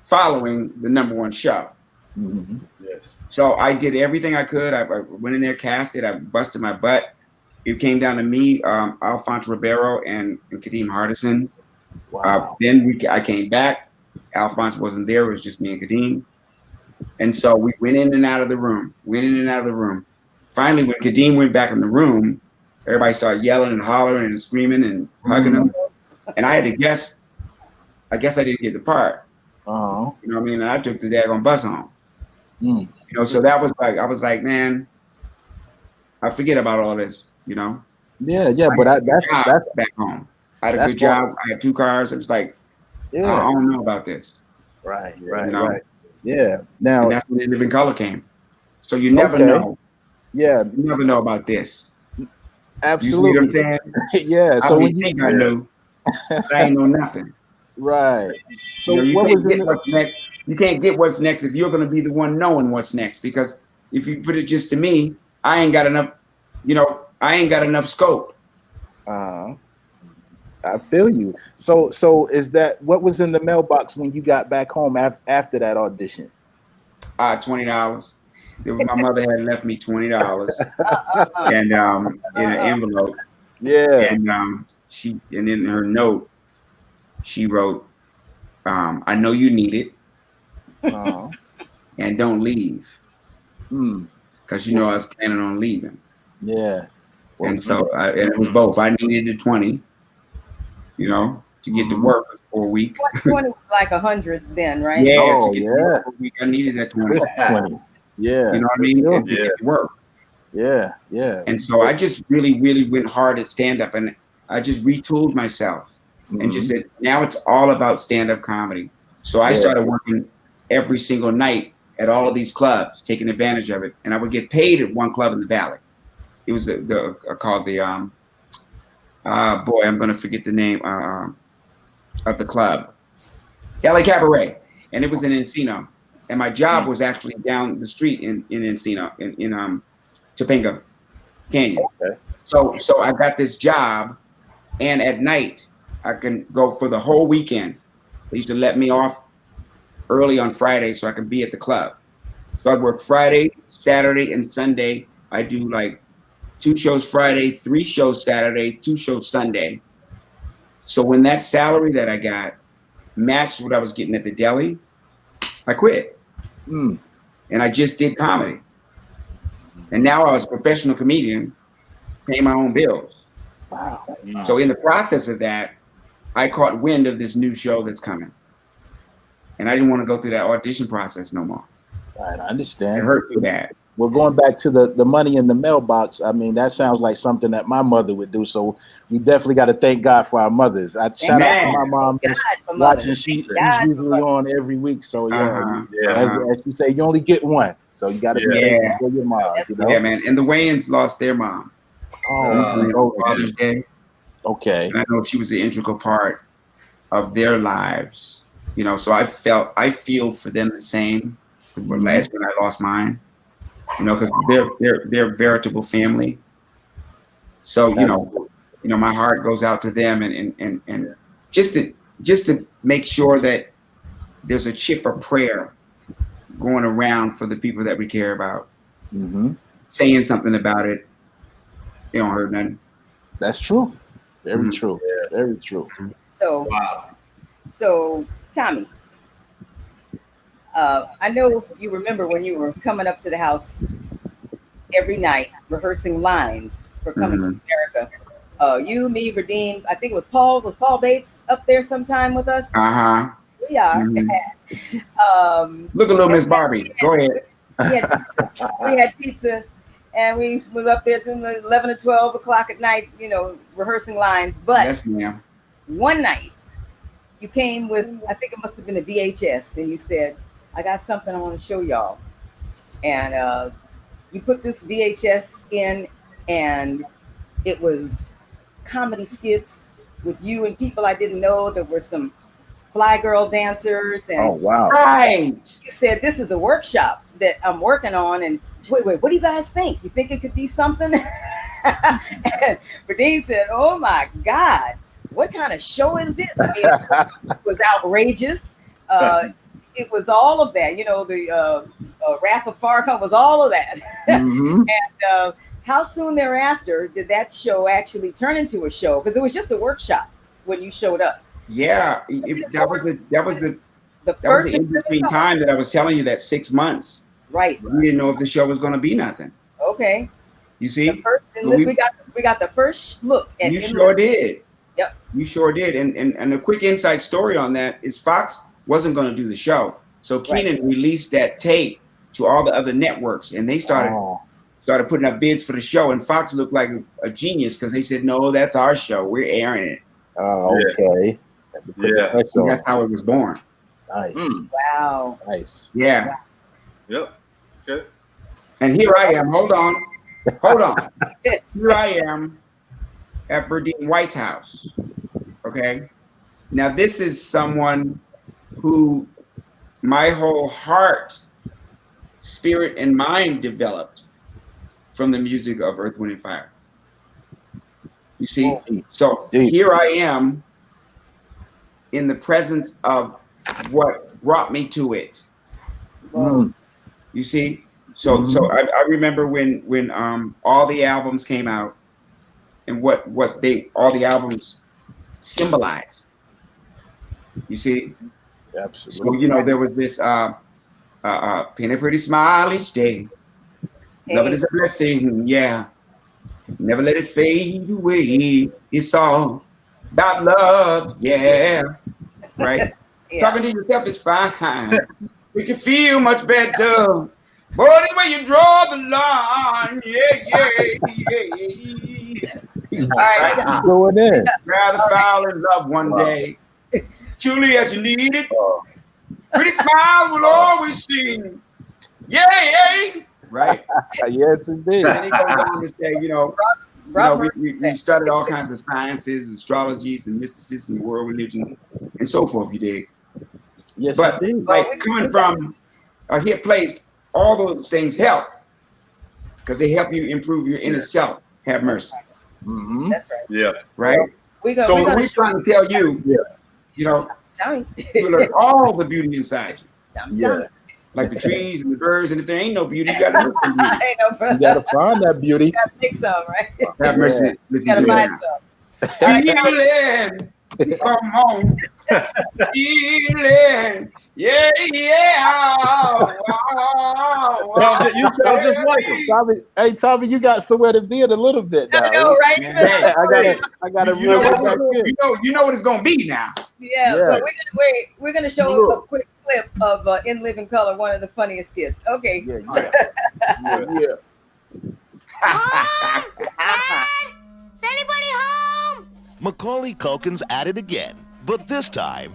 following the #1 show. Mm-hmm. Yes. So I did everything I could. I went in there, cast it. I busted my butt. It came down to me, Alphonse Ribeiro, and Kadeem Hardison. Wow. Then I came back. Alphonse wasn't there. It was just me and Kadeem. And so we went in and out of the room. Finally, when Kadeem went back in the room, everybody started yelling and hollering and screaming and hugging him. And I had to guess. I guess I didn't get the part. Uh-huh. You know what I mean? And I took the daggone bus home. Mm. You know, so that was like, I was like, man, I forget about all this, you know? Yeah, but that's back home. I had a good job. I had 2 cars. It was like, I don't know about this. Right. You know? Yeah. Now, And that's when In Living Color came. So you never know. Yeah. You never know about this. Absolutely. You see what I'm saying? Yeah. I So don't think I knew. But I ain't know nothing. Right. So you what was can't get what's next. You can't get what's next if you're going to be the one knowing what's next. Because if you put it just to me, I ain't got enough. You know, I ain't got enough scope. I feel you. So is that what was in the mailbox when you got back home after that audition? $20. My mother had left me $20 and in an envelope. Yeah. And and in her note, she wrote, I know you need it. And don't leave. Because you know I was planning on leaving. Yeah. And so and it was both. I needed the 20, you know, to get to work for a week. 20 was like 100 then, right? Yeah, Oh, to get to work for a week, I needed that 20. 20. Yeah. You know what I mean? To get to work. Yeah. And so I just really went hard at stand-up, and I just retooled myself and just said, now it's all about stand-up comedy. So I started working every single night at all of these clubs, taking advantage of it. And I would get paid at one club in the Valley. It was called the boy, I'm gonna forget the name of the club. LA Cabaret. And it was in Encino. And my job was actually down the street in Encino, in Topanga Canyon. Okay. So I got this job, and at night I can go for the whole weekend They used to let me off early on Friday so I could be at the club. So I'd work Friday, Saturday, and Sunday. I do like 2 shows Friday, 3 shows Saturday, 2 shows Sunday. So when that salary that I got matched what I was getting at the deli, I quit. And I just did comedy. And now I was a professional comedian, paying my own bills. Wow. So in the process of that, I caught wind of this new show that's coming. And I didn't want to go through that audition process no more. All right, I understand. It hurt too bad. Well, going back to the money in the mailbox, I mean, that sounds like something that my mother would do. So we definitely got to thank God for our mothers. I shout out to my mom that's watching. She's usually on every week. So as you say, you only get one. So you got to be thankful for your mom. You know? Yeah, man. And the Wayans lost their mom. Father's Day. Okay. And I know she was an integral part of their lives. You know, so I feel for them the same. Last when I lost mine. You know, because they're a veritable family. So you know, my heart goes out to them, and just to make sure that there's a chip of prayer going around for the people that we care about. Saying something about it, they don't hurt nothing. That's true. Very true. Yeah. Very true. So, so Tommy. I know you remember when you were coming up to the house every night rehearsing lines for Coming to America. You, me, Verdine, I think it was Paul. Was Paul Bates up there sometime with us? We are. Look at little Miss Barbie. Go ahead. We had pizza, and we was up there till 11 or 12 o'clock at night, you know, rehearsing lines. But yes, ma'am. One night you came with, I think it must have been a VHS, and you said, I got something I want to show y'all. And you put this VHS in, and it was comedy skits with you and people I didn't know. There were some fly girl dancers. And oh, wow. Right. You said, this is a workshop that I'm working on. And wait, what do you guys think? You think it could be something? And Verdine said, oh my God, what kind of show is this? I mean, it was outrageous. It was all of that, you know, the Wrath of Farrakhan was all of that. And how soon thereafter did that show actually turn into a show? Because it was just a workshop when you showed us. Yeah, that was the in-between time that I was telling you that 6 months. Right. We didn't know if the show was going to be nothing. Okay. You see, we got the first look. At you sure did. Yep. You sure did. And a quick inside story on that is Fox wasn't going to do the show. So Keenan released that tape to all the other networks, and they started putting up bids for the show. And Fox looked like a genius because they said, no, that's our show. We're airing it. Oh, okay. Yeah. That's how it was born. Nice. Wow. Nice. Yeah. Yep. Okay. And here I am. Hold on. Here I am at Verdine White's house. Okay. Now, this is someone who my whole heart, spirit, and mind developed from the music of Earth, Wind, and Fire. You see? So here I am in the presence of what brought me to it. You see? So I remember when all the albums came out and what all the albums symbolized. You see? Absolutely. So, you know, there was this paint a pretty smile each day. Love it is a blessing, yeah. Never let it fade away. It's all about love, yeah. Right? Talking to yourself is fine. Makes you feel much better. Boy, the way you draw the line, yeah. All right. Going in. Rather fall in love one day. Truly as you need it. Pretty smile will always sing. Yeah. Right? Yes, indeed. And then he goes on to say, we studied all kinds of sciences, astrologies, and mysticism, world religion, and so forth, you dig? Yes, but indeed. like coming from a hit place, all those things help because they help you improve your inner self. Have mercy. That's right. Yeah. Right? We're trying to tell you, Tommy. You learn all the beauty inside you. Tommy. Yeah. Like the trees and the birds, and if there ain't no beauty, you gotta look for beauty. Ain't no brother. You gotta find that beauty. You gotta pick some, right? Have mercy. Listen Gotta to find it. some. Feeling, come on. Feeling, yeah. You sound just like him. Tommy, hey Tommy, you got somewhere to be in a little bit now. I know, right? Hey, I gotta you know reel what it back in. you know what it's gonna be now. Yeah, Yeah. but we're gonna show a quick clip of In Living Color, one of the funniest skits. Okay. Yeah, Yeah. Dad! Is anybody home? Macaulay Culkin's at it again, but this time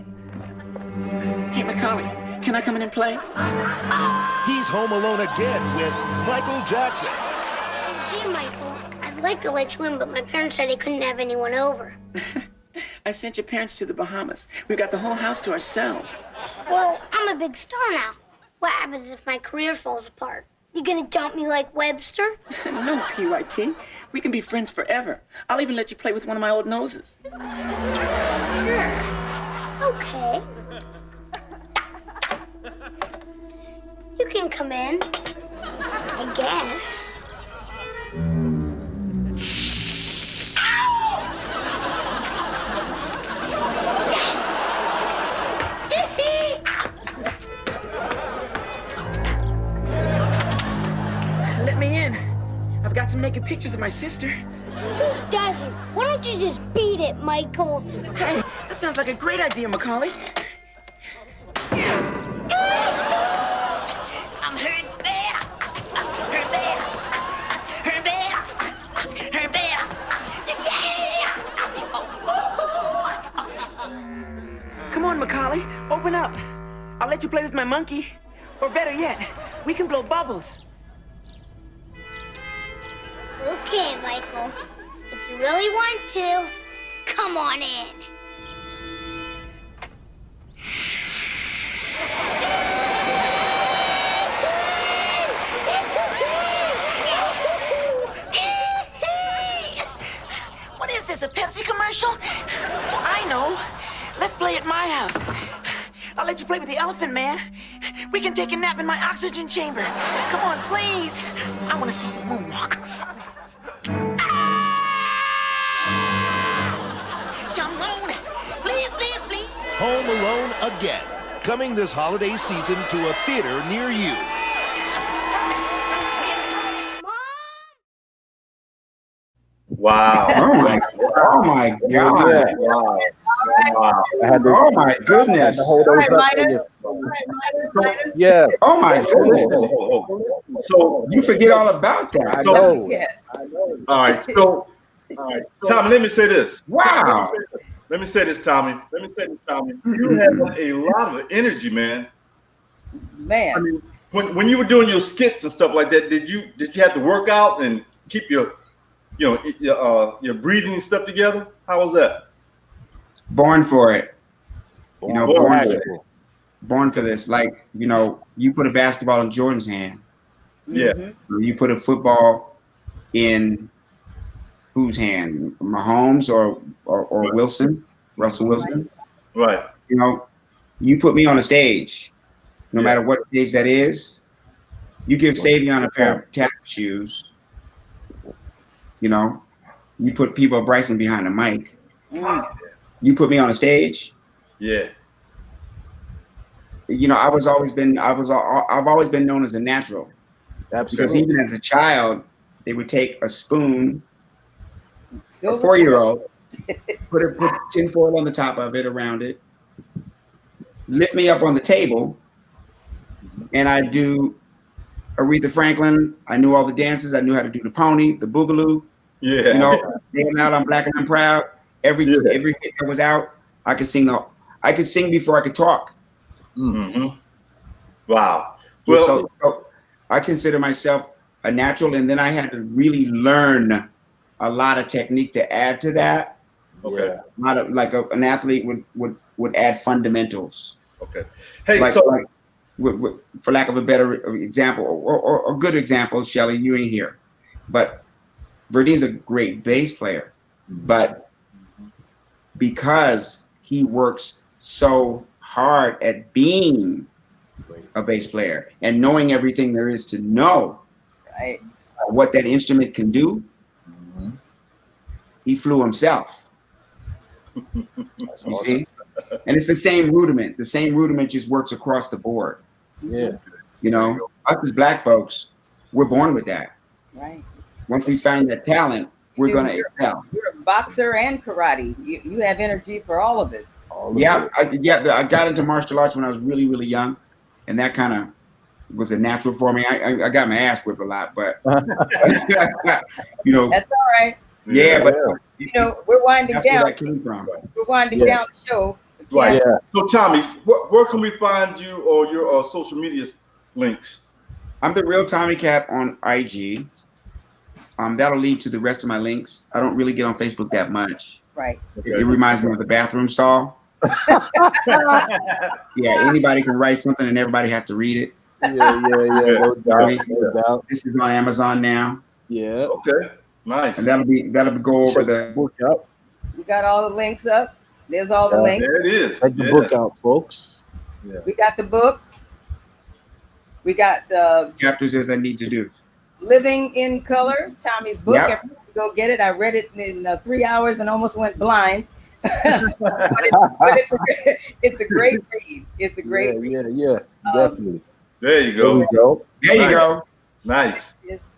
Hey, Macaulay, can I come in and play? he's home alone again with Michael Jackson. Gee, Michael, I'd like to let you in, but my parents said they couldn't have anyone over. I sent your parents to the Bahamas. We've got the whole house to ourselves. Well, I'm a big star now. What happens if my career falls apart? You gonna dump me like Webster? No, PYT. We can be friends forever. I'll even let you play with one of my old noses. Sure. Okay. You can come in, I guess. Let me in. I've got some naked pictures of my sister. Who doesn't? Why don't you just beat it, Michael? Hey, that sounds like a great idea, Macaulay. I'm hurt there. Hurt there. Hurt there. Hurt there. Yeah. Come on, Macaulay. Open up. I'll let you play with my monkey. Or better yet, we can blow bubbles. Okay, Michael. If you really want to, come on in. What is this, a Pepsi commercial? I know. Let's play at my house. I'll let you play with the elephant man. We can take a nap in my oxygen chamber. Come on, please. I want to see you moonwalk. Jump on. Please, please, please. Home Alone again, coming this holiday season to a theater near you. Wow. Oh my God. Wow. I had to, Oh my I had goodness. to hold All those right, up for Midas. you. All right, Midas. Yeah, Oh my goodness. So You forget all about I that. know. Yeah. all right. So Tommy, let me say this. Wow. Let me say this, Tommy. You have a lot of energy, man. I Man. mean, when you were doing your skits and stuff like that, did you have to work out and keep your breathing and stuff together? How was that? Born for it. You know, Born born for for it. this. Born for this. Like, you know, you put a basketball in Jordan's hand. Yeah. You put a football in whose hand? Mahomes or Right. Wilson, Russell Wilson. Right. You know, you put me on a stage, no Yeah. matter what stage that is. You give Savion a pair of tap shoes. You know, you put People Bryson behind the mic. You put me on a stage. Yeah. You know, I've always been known as a natural, because absolutely. even as a child, they would take a spoon, a Silver. 4-year-old, put tinfoil on the top of it, around it, lift me up on the table, and I do Aretha Franklin. I knew all the dances. I knew how to do the pony, the boogaloo. Yeah. You know, Damn Out, I'm Black and I'm Proud. Every hit that was out, I could sing. I could sing before I could talk. Mm-hmm. Wow. Well, So I consider myself a natural, and then I had to really learn a lot of technique to add to that. okay. Not an athlete would add fundamentals. Okay. Hey, Like, so for lack of a better example, or a good example, Shelly, you ain't here, but Verdine's a great bass player, but because he works so hard at being a bass player and knowing everything there is to know what that instrument can do. He flew himself. You see? And it's the same rudiment. The same rudiment just works across the board. Yeah. You know, us as black folks, we're born with that. Right. Once we find that talent, we're going to excel. You're a boxer and karate. You have energy for all of it. I got into martial arts when I was really, really young, and that kind of was a natural for me. I got my ass whipped a lot, but you know, that's all right. Yeah, but you know, we're winding down. Where that came from. We're winding down the show. Right. Yeah. So, Tommy, where can we find you or your social media links? I'm the Real Tommy Cat on IG. That'll lead to the rest of my links. I don't really get on Facebook that much. Right. It reminds me of the bathroom stall. Yeah, anybody can write something and everybody has to read it. Yeah. No doubt. This is on Amazon now. Yeah. Okay. Nice. And that'll go over the book up. We got all the links up. There's all the links. There it is. Check the book out, folks. Yeah. We got the book. We got the chapters as I need to do. Living in Color, Tommy's book. Yep. Everybody go get it. I read it in 3 hours and almost went blind. but it's a great read. It's a great read. Yeah, definitely. There you go. There you go. Nice. Yes.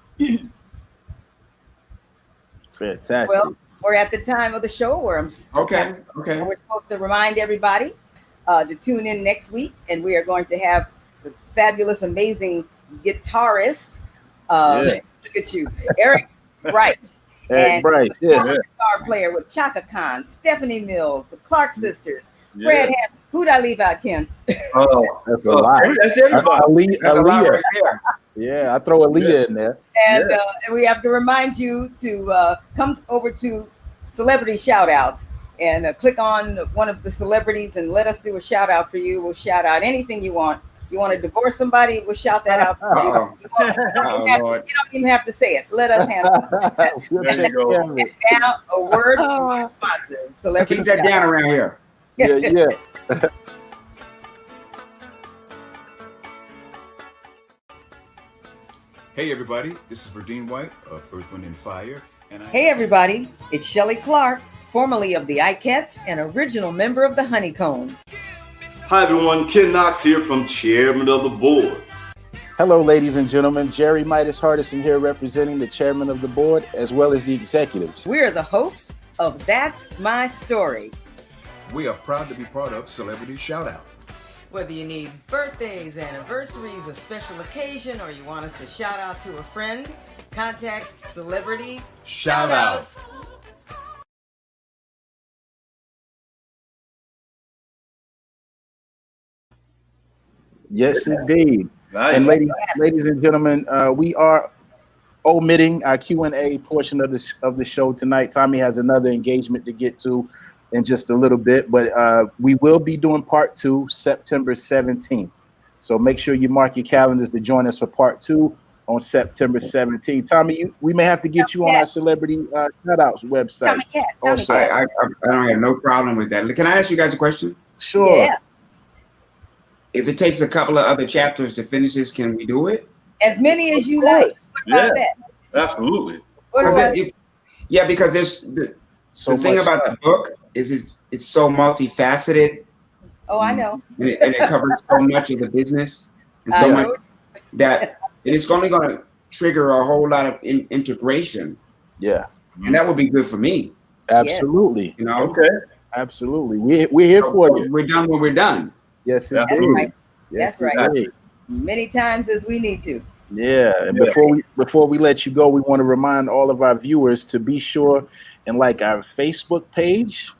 Fantastic. Well, we're at the time of the show where we're supposed to remind everybody to tune in next week, and we are going to have the fabulous, amazing guitarist. Look at you, Eric Bryce. Bryce, guitar player with Chaka Khan, Stephanie Mills, the Clark sisters, Fred Hammond. Who'd I leave out, Ken? Oh, that's a lot. That's everybody. Aaliyah. Right there. Yeah, I throw Aaliyah in there. And we have to remind you to come over to Celebrity Shout Outs and click on one of the celebrities and let us do a shout out for you. We'll shout out anything you want. You want to divorce somebody, we'll shout that out for you. You don't even have to say it. Let us handle it. There you go. And now a word from our sponsor, Celebrity Keep that down around here. Yeah. Hey everybody, this is Verdine White of Earth, Wind & Fire. Hey everybody, it's Shelly Clark, formerly of the Ikettes and original member of the Honeycomb. Hi everyone, Ken Knox here from Chairmen of the Board. Hello ladies and gentlemen, Jerry Midas Hardison here representing the Chairman of the Board as well as the executives. We're the hosts of That's My Story. We are proud to be part of Celebrity Shout Out. Whether you need birthdays, anniversaries, a special occasion, or you want us to shout out to a friend, contact Celebrity Shout Outs. Yes, indeed. Nice. And ladies and gentlemen, we are omitting our Q&A portion of the show tonight. Tommy has another engagement to get to in just a little bit, but we will be doing part 2 September 17th. So make sure you mark your calendars to join us for part 2 on September 17th. Tommy, we may have to get you on our Celebrity Shoutouts website. I don't have no problem with that. Can I ask you guys a question? Sure. Yeah. If it takes a couple of other chapters to finish this, can we do it? As many as you like. Yeah, absolutely. Because there's the thing about the book is it's so multifaceted. Oh, I know. And it covers so much of the business and so much that it's only going to trigger a whole lot of integration. Yeah. And that would be good for me. Absolutely. You know? Okay. Absolutely. We're here for you. We're done when we're done. Yes, that's indeed. right. Yes, that's indeed. Right. Many times as we need to. Yeah, and before we let you go, we want to remind all of our viewers to be sure and like our Facebook page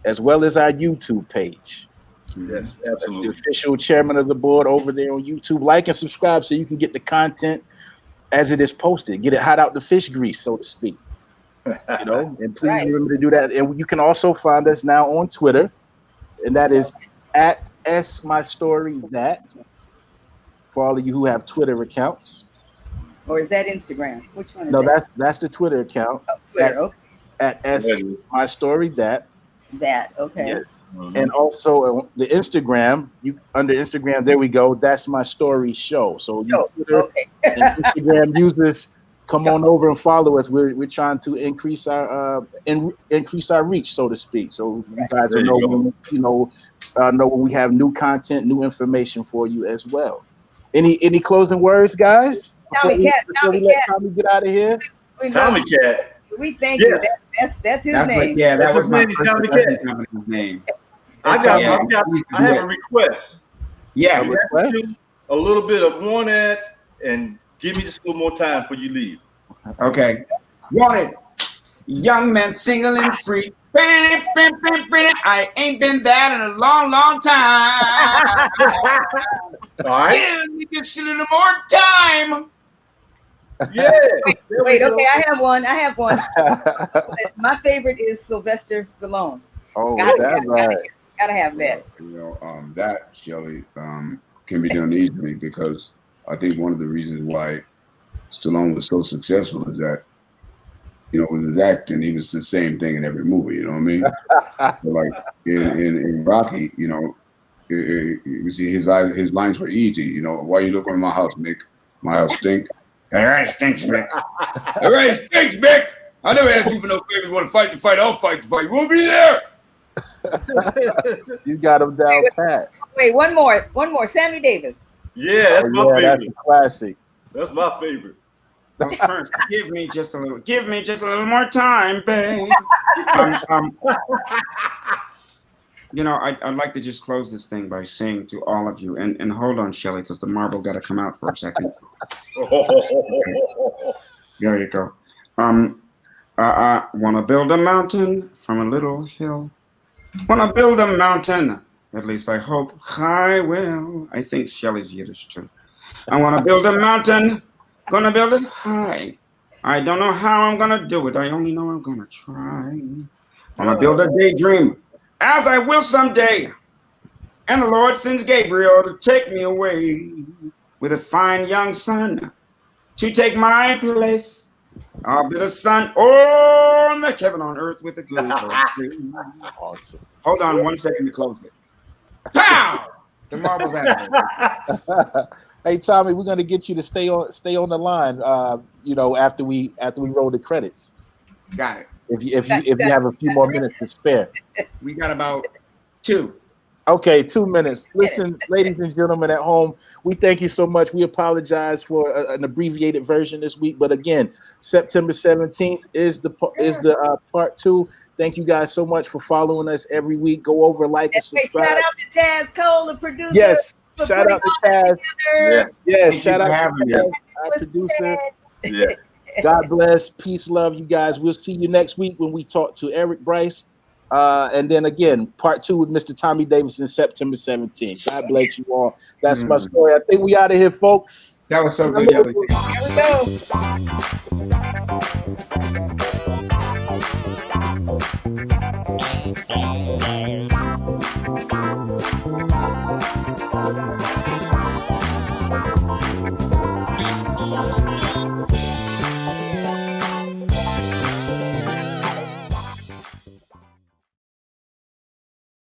as well as our YouTube page. Yes, absolutely. The official Chairman of the Board over there on YouTube. Like and subscribe so you can get the content as it is posted. Get it hot out the fish grease, so to speak. You know, and please remember to do that. And you can also find us now on Twitter, and that is at @SMyStoryThat. For all of you who have Twitter accounts. Or is that Instagram? Which one is that? No, that's the Twitter account. Oh, Twitter, at @SMyStoryThat. That, okay. And also the Instagram, you under Instagram, there we go. That's My Story Show. So you Twitter and Instagram users, come on over and follow us. We're trying to increase our reach, so to speak. So you guys will know when, know when we have new content, new information for you as well. Any closing words, guys? Tommy Cat. Tommy get out of here. Tommy Cat. We thank you. That's his name. That was my Tommy Cat. name. I have a request. Yeah, a little bit of one act and give me just a little more time before you leave. Okay. Wanted. Young man, single and free. I ain't been that in a long, long time. All right. Give me just a little more time. Yeah. Wait. Okay, I have one. My favorite is Sylvester Stallone. Oh, that's right. Gotta have that. That, Shelly, can be done easily because I think one of the reasons why Stallone was so successful is that, with his acting, he was the same thing in every movie. You know what I mean? So like in Rocky, you see his lines were easy. Why you looking at my house, Mick? My house stink. All right, stinks, Mick. All right, stinks, Mick. I never asked you for no favor. You want to fight the fight? I'll fight the fight. We'll be there. You got him down pat. Wait, one more. Sammy Davis. Yeah, that's my favorite. That's a classic. That's my favorite. First, give me just a little more time, babe. I'd like to just close this thing by saying to all of you, and hold on, Shelly, because the marble got to come out for a second. There you go. I want to build a mountain from a little hill. Want to build a mountain, at least I hope I will. I think Shelly's Yiddish too. I want to build a mountain, gonna build it high. I don't know how I'm gonna do it, I only know I'm gonna try. Want to build a daydream, as I will someday. And the Lord sends Gabriel to take me away with a fine young son to take my place. I'll be the sun on the heaven on earth with a good awesome. Hold on 1 second to close it. Pow! The marble's out. Hey Tommy, we're gonna get you to stay on the line. After we roll the credits. Got it. If you have a few more minutes to spare. We got about 2. Okay, 2 minutes. Listen, ladies and gentlemen at home, we thank you so much. We apologize for an abbreviated version this week, but again, September 17th is the part 2. Thank you guys so much for following us every week. Go over, like, and subscribe. Shout out to Tazz Cole, the producer. Yes, shout out to Tazz. Yeah, shout out to Tazz, our producer. Yeah. God bless. Peace, love, you guys. We'll see you next week when we talk to Eric Bryce. And then again, part 2 with Mr. Tommy Davidson, September 17th. God bless you all. That's my story. I think we out of here, folks. That was so good. Here we go.